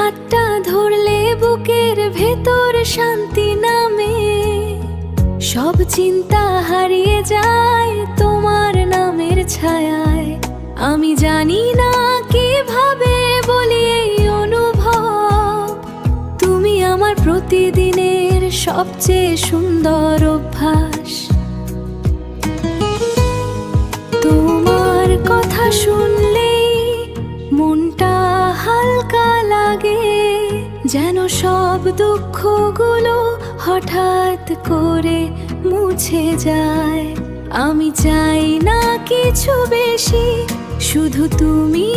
হাতটা ধরলে বুকের ভেতর শান্তি নামে, সব চিন্তা হারিয়ে যায় তোমার নামের ছায়ায়। আমি জানি না কিভাবে বলি এই অনুভব, তুমি আমার প্রতিদিনের সবচেয়ে সুন্দর অভ্যাস। তোমার কথা শুনলেই মনটা হালকা লাগে, যেন সব দুঃখগুলো হঠাৎ করে মুছে যায়। আমি চাই না কিছু বেশি, শুধু তুমি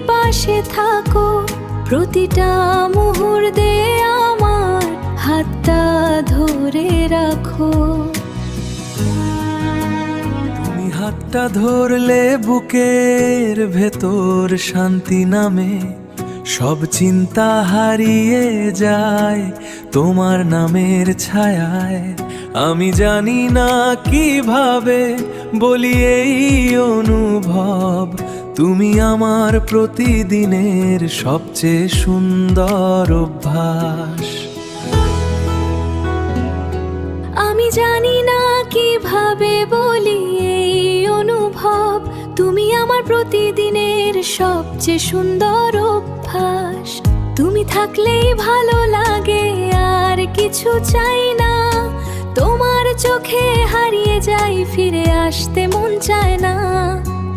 পাশে থাকো, প্রতিটা মুহূর্তে আমার হাতটা ধরে রাখো। তুমি হাতটা ধরলে বুকের ভেতর শান্তি নামে, সব চিন্তা হারিয়ে যায় তোমার নামের ছায়ায়। আমি জানি না কিভাবে বলি এই অনুভব, তুমি আমার প্রতিদিনের সবচেয়ে সুন্দর অভ্যাস। আমি জানি না কিভাবে বলি এই অনুভব, তুমি আমার প্রতিদিনের সবচেয়ে সুন্দর অভ্যাস। তুমি থাকলেই ভালো লাগে, আর কিছু চাই না। তোমার চোখে হারিয়ে যাই, ফিরে আসতে মন চায় না।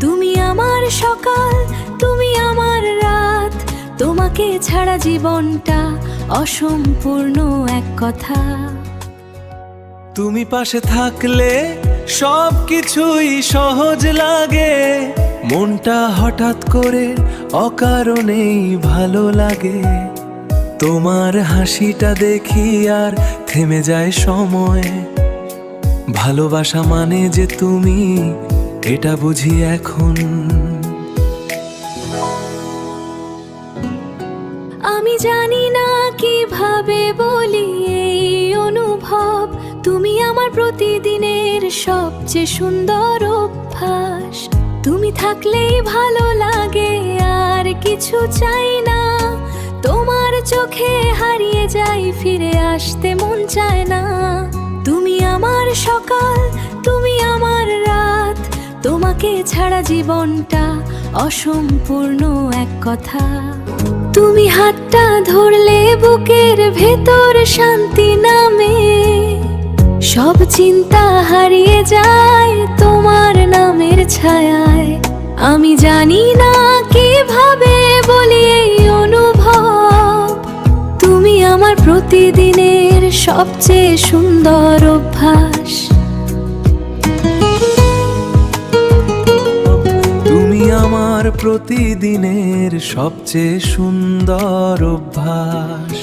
তুমি আমার সকাল, তুমি আমার রাত, তোমাকে ছাড়া জীবনটা অসম্পূর্ণ এক কথা। তুমি পাশে থাকলে সব কিছুই সহজ লাগে, মনটা হঠাৎ করে অকারণেই ভালো লাগে। তোমার হাসিটা দেখি আর থেমে যায় সময়, ভালোবাসা মানে যে তুমি, এটা বুঝি এখন। আমি জানি না কিভাবে বলি এই অনুভব, তুমি আমার প্রতিদিনের সবচেয়ে সুন্দর অভ্যাস। তুমি থাকলেই ভালো লাগে, আর কিছু চাই না। তোমার চোখে হারিয়ে যাই, ফিরে আসতে মন চায় না। তুমি আমার সকাল, তুমি আমার রাত, তোমাকে ছাড়া জীবনটা অসম্পূর্ণ এক কথা। তুমি হাতটা ধরলে বুকের ভেতর শান্তি নামে, সব চিন্তা হারিয়ে যায় তোমার নামের ছায়ায়। আমি জানি না কিভাবে বলি এই অনুভব, তুমি আমার প্রতিদিনের সবচেয়ে সুন্দর অভ্যাস। তুমি আমার প্রতিদিনের সবচেয়ে সুন্দর অভ্যাস।